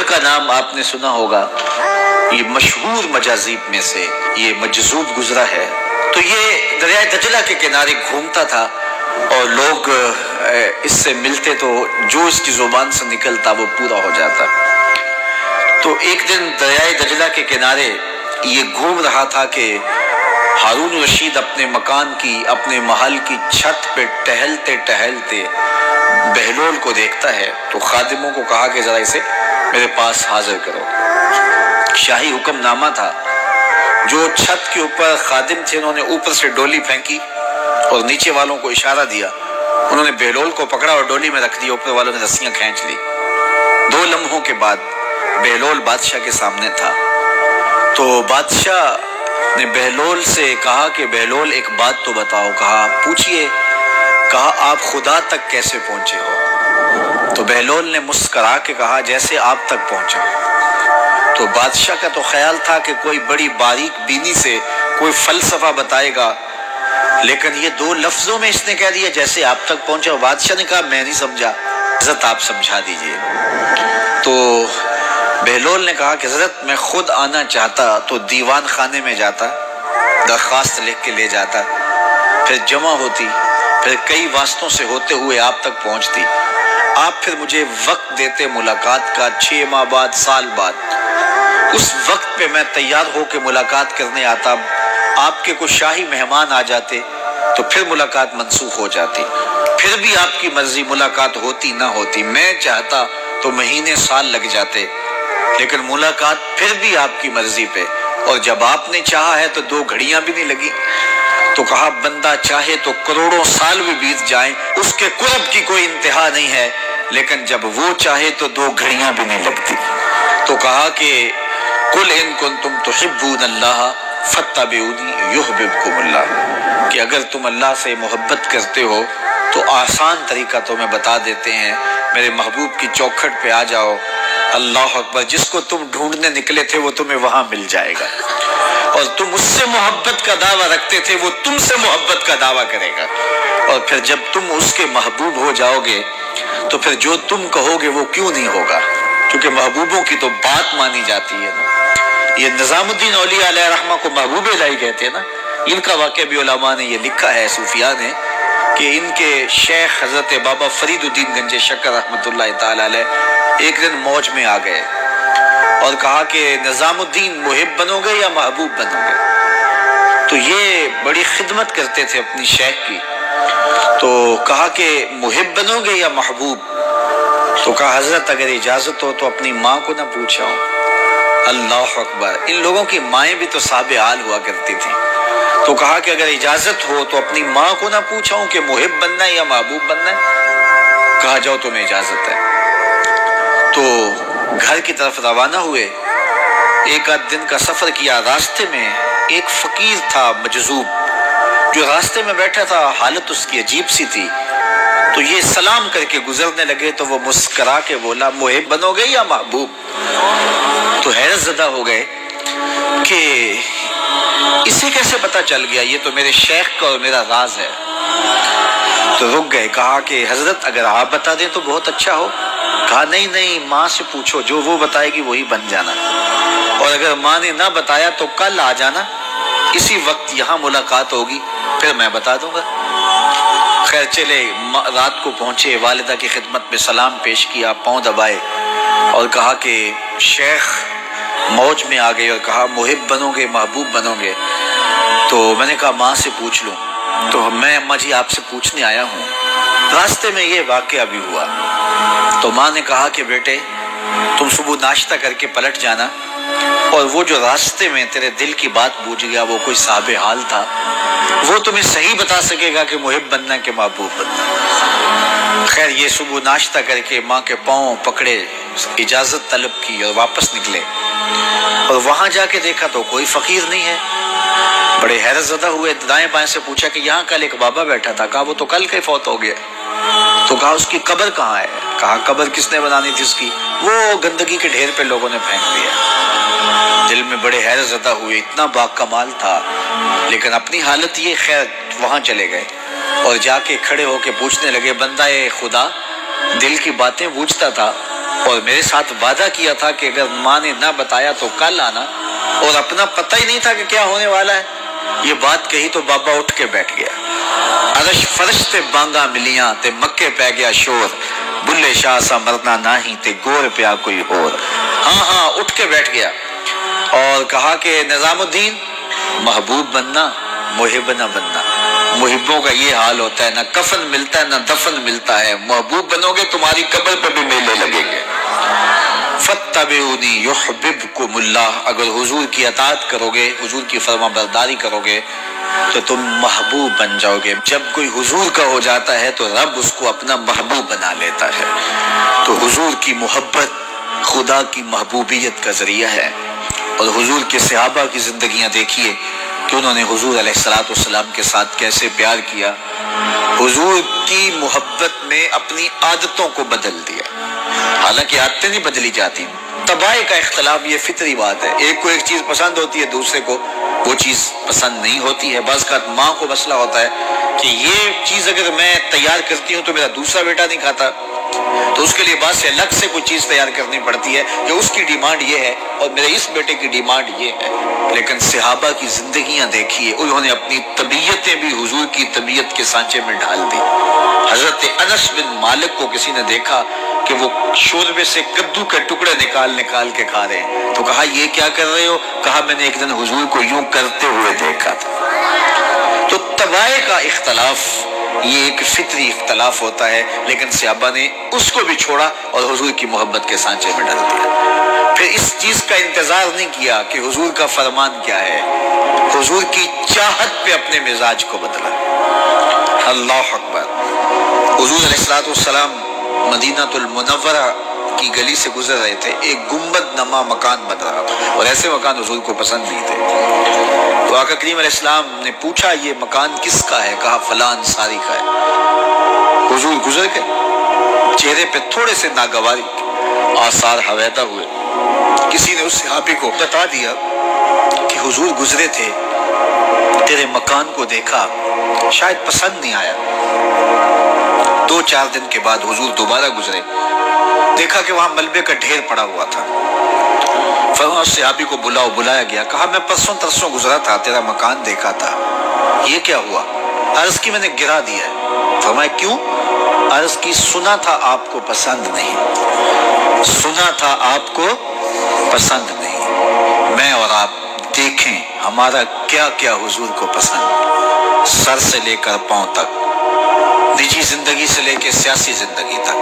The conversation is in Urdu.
بہلول کا نام آپ نے سنا ہوگا، یہ مشہور مجاذیب میں سے یہ مجذوب گزرا ہے۔ تو یہ دریائے دجلہ کے کنارے گھومتا تھا اور لوگ اس سے ملتے تو جو اس کی زبان سے نکلتا وہ پورا ہو جاتا۔ تو ایک دن دریائے دجلہ کے کنارے یہ گھوم رہا تھا کہ ہارون رشید اپنے مکان کی، اپنے محل کی چھت پہ ٹہلتے ٹہلتے بہلول کو دیکھتا ہے، تو خادموں کو کہا کہ ذرا اسے میرے پاس حاضر کرو۔ شاہی حکم نامہ تھا، جو چھت کے اوپر خادم تھے انہوں نے اوپر سے ڈولی پھینکی اور نیچے والوں کو اشارہ دیا، انہوں نے بہلول کو پکڑا اور ڈولی میں رکھ دیا، اوپر والوں نے رسیاں کھینچ لی۔ 2 لمحوں کے بعد بہلول بادشاہ کے سامنے تھا۔ تو بادشاہ نے بہلول سے کہا کہ بہلول ایک بات تو بتاؤ، کہا پوچھئے، کہا آپ خدا تک کیسے پہنچے ہو؟ تو بہلول نے مسکرا کے کہا جیسے آپ تک پہنچا۔ تو بادشاہ کا تو خیال تھا کہ کوئی بڑی باریک بینی سے کوئی فلسفہ بتائے گا، لیکن یہ 2 لفظوں میں اس نے کہہ دیا جیسے آپ تک پہنچا۔ بادشاہ نے کہا میں نہیں سمجھا، حضرت آپ سمجھا دیجئے۔ تو بہلول نے کہا کہ حضرت میں خود آنا چاہتا تو دیوان خانے میں جاتا، درخواست لکھ کے لے جاتا، پھر جمع ہوتی، پھر کئی واسطوں سے ہوتے ہوئے آپ تک پہنچتی، آپ پھر مجھے وقت دیتے ملاقات کا، 6 ماہ بعد، سال بعد۔ اس وقت پہ میں تیار ہو کے ملاقات کرنے آتا، آپ کے کچھ شاہی مہمان آ جاتے تو پھر ملاقات منسوخ ہو جاتی، پھر بھی آپ کی مرضی ملاقات ہوتی نہ ہوتی، میں چاہتا تو مہینے سال لگ جاتے، لیکن ملاقات پھر بھی آپ کی مرضی پہ، اور جب آپ نے چاہا ہے تو 2 گھڑیاں بھی نہیں لگی۔ تو کہا بندہ چاہے تو کروڑوں سال بھی بیت جائیں، اس کے قرب کی کوئی انتہا نہیں ہے، لیکن جب وہ چاہے تو 2 گھڑیاں بھی نہیں لگتی۔ تو کہا کہ قل ان کنتم تحبون اللہ فاتبعونی یحببکم اللہ، کہ اگر تم اللہ سے محبت کرتے ہو تو آسان طریقہ تمہیں بتا دیتے ہیں، میرے محبوب کی چوکھٹ پہ آ جاؤ، اللہ اکبر، جس کو تم ڈھونڈنے نکلے تھے وہ تمہیں وہاں مل جائے گا، اور تم اس سے محبت کا دعویٰ رکھتے تھے وہ تم سے محبت کا دعویٰ کرے گا، اور پھر جب تم اس کے محبوب ہو جاؤ گے تو پھر جو تم کہو گے وہ کیوں نہیں ہوگا، کیونکہ محبوبوں کی تو بات مانی جاتی ہے نا۔ یہ نظام الدین اولیاء علیہ رحمہ کو محبوب الہی کہتے ہیں نا، ان کا واقعہ بھی علماء نے یہ لکھا ہے، صوفیاء نے، کہ ان کے شیخ حضرت بابا فرید الدین گنج شکر رحمۃ اللہ تعالی علیہ ایک دن موج میں آ گئے اور کہا کہ نظام الدین محب بنو گے یا محبوب بنو گے؟ تو یہ بڑی خدمت کرتے تھے اپنی شیخ کی، تو کہا کہ محب بنو گے یا محبوب؟ تو کہا حضرت اگر اجازت ہو تو اپنی ماں کو نہ پوچھاؤں۔ اللہ اکبر، ان لوگوں کی مائیں بھی تو صاحب حال ہوا کرتی تھیں۔ تو کہا کہ اگر اجازت ہو تو اپنی ماں کو نہ پوچھاؤں کہ محب بننا ہے یا محبوب بننا ہے؟ کہا جاؤ تمہیں اجازت ہے۔ تو گھر کی طرف روانہ ہوئے، 1 دن کا سفر کیا، راستے میں ایک فقیر تھا مجذوب جو راستے میں بیٹھا تھا، حالت اس کی عجیب سی تھی، تو یہ سلام کر کے گزرنے لگے تو وہ مسکرا کے بولا محب بنو گے یا محبوب؟ تو حیرت زدہ ہو گئے کہ اسے کیسے پتا چل گیا، یہ تو میرے شیخ کا اور میرا راز ہے۔ تو رک گئے، کہا کہ حضرت اگر آپ بتا دیں تو بہت اچھا ہو۔ کہا نہیں ماں سے پوچھو، جو وہ بتائے گی وہی بن جانا، اور اگر ماں نے نہ بتایا تو کل آ جانا، اسی وقت یہاں ملاقات ہوگی، پھر میں بتا دوں گا۔ خیر چلے، رات کو پہنچے، والدہ کی خدمت میں سلام پیش کیا، پاؤں دبائے اور کہا کہ شیخ موج میں آ گئے اور کہا محب بنو گے محبوب بنو گے؟ تو میں نے کہا ماں سے پوچھ لوں۔ تو میں اماں جی آپ سے پوچھنے آیا ہوں، راستے میں یہ واقعہ بھی ہوا۔ تو ماں نے کہا کہ بیٹے تم صبح ناشتہ کر کے پلٹ جانا، اور وہ جو راستے میں تیرے دل کی بات بوجھ گیا وہ کوئی صاحب حال تھا، وہ تمہیں صحیح بتا سکے گا کہ محب بننا کہ محبوب بننا۔ خیر یہ صبح ناشتہ کر کے ماں کے پاؤں پکڑے، اجازت طلب کی اور واپس نکلے، اور وہاں جا کے دیکھا تو کوئی فقیر نہیں ہے۔ بڑے حیرت زدہ ہوئے، دائیں بائیں سے پوچھا کہ یہاں کل ایک بابا بیٹھا تھا، کہا وہ تو کل کے فوت ہو گیا۔ تو کہا اس کی قبر کہاں ہے؟ کہا قبر کس نے بنانی تھی اس کی؟ وہ گندگی کے ڈھیر پہ لوگوں نے پھینک دیا۔ دل میں بڑے حیرت زدہ ہوئے، اتنا با کمال تھا، لیکن اپنی حالت یہ، خیر وہاں چلے گئے اور جا کے کھڑے ہو کے پوچھنے لگے، بندہ خدا دل کی باتیں بوجھتا تھا، اور میرے ساتھ وعدہ کیا تھا کہ اگر ماں نے نہ بتایا تو کل آنا، اور اپنا پتہ ہی نہیں تھا کہ کیا ہونے والا ہے۔ یہ بات کہی تو بابا اٹھ کے بیٹھ گیا۔ عرش فرش تے بانگا ملیاں تے مکے پہ گیا شور، بلے شاہ سا مرنا ناہی تے گور پیا کوئی اور۔ ہاں اٹھ کے بیٹھ گیا اور کہا کہ نظام الدین، محبوب بننا، محب نہ بننا۔ محبوں کا یہ حال ہوتا ہے، نہ کفن ملتا ہے نہ دفن ملتا ہے۔ محبوب بنو گے تمہاری قبر پہ بھی میلے لگیں گے۔ فَاتَّبِعُونِي يُحْبِبْكُمُ اللَّهُ، اگر حضور کی اطاعت کرو گے، حضور کی فرما برداری کرو گے تو تم محبوب بن جاؤ گے۔ جب کوئی حضور کا ہو جاتا ہے تو رب اس کو اپنا محبوب بنا لیتا ہے۔ تو حضور کی محبت خدا کی محبوبیت کا ذریعہ ہے۔ اور حضور کے صحابہ کی زندگیاں دیکھیے کہ انہوں نے حضور علیہ السلام کے ساتھ کیسے پیار کیا، حضور کی محبت میں اپنی عادتوں کو بدل دیا۔ حالانکہ عادتیں نہیں بدلی جاتی، طباع کا اختلاف یہ فطری بات ہے۔ ایک کو ایک چیز پسند ہوتی ہے، دوسرے کو وہ چیز پسند نہیں ہوتی ہے۔ بعض اوقات ماں کو مسئلہ ہوتا ہے کہ یہ چیز اگر میں تیار کرتی ہوں تو میرا دوسرا بیٹا نہیں کھاتا، تو اس کے لیے بعد سے الگ سے کوئی چیز تیار کرنی پڑتی ہے کہ اس کی ڈیمانڈ یہ ہے اور میرے اس بیٹے کی ڈیمانڈ یہ ہے۔ لیکن صحابہ کی زندگیاں دیکھیے، انہوں نے اپنی طبیعتیں بھی حضور کی طبیعت کے سانچے میں ڈھال دی۔ حضرت انس بن مالک کو کسی نے دیکھا کہ وہ شوربے سے کدو کے ٹکڑے نکال کے کھا رہے ہیں، تو کہا یہ کیا کر رہے ہو؟ کہا میں نے ایک دن حضور کو یوں کرتے ہوئے دیکھا تھا۔ تو طباع کا اختلاف یہ ایک فطری اختلاف ہوتا ہے، لیکن صحابہ نے اس کو بھی چھوڑا اور حضور کی محبت کے سانچے میں ڈال دیا۔ پھر اس چیز کا انتظار نہیں کیا کہ حضور کا فرمان کیا ہے، حضور کی چاہت پہ اپنے مزاج کو بدلا۔ اللہ اکبر۔ حضور علیہ السلام مدینہ المنورہ کی گلی سے گزر رہے تھے، ایک گنبد نما مکان بن رہا تھا اور ایسے مکان حضور کو پسند نہیں تھے۔ تو آقا کریم علیہ السلام نے پوچھا یہ مکان کس کا ہے؟ کہا فلاں انصاری کا ہے۔ حضور گزر گئے، چہرے پہ تھوڑے سے ناگواری آثار حویدہ ہوئے۔ کسی نے اس صحابی کو بتا دیا کہ حضور گزرے تھے، تیرے مکان کو دیکھا، شاید پسند نہیں آیا۔ 2-4 دن کے بعد حضور دوبارہ گزرے، دیکھا کہ وہاں ملبے کا ڈھیر پڑا ہوا تھا۔ فرمایا صحابی کو بلایا گیا، کہا میں پرسوں ترسوں گزرا تھا، تیرا مکان دیکھا تھا، یہ کیا ہوا؟ عرض کی میں نے گرا دیا ہے۔ فرمایا کیوں؟ عرض کی سنا تھا آپ کو پسند نہیں، سنا تھا آپ کو پسند نہیں۔ میں اور آپ دیکھیں ہمارا کیا کیا حضور کو پسند، سر سے لے کر پاؤں تک، نجی زندگی سے لے کے سیاسی زندگی تک۔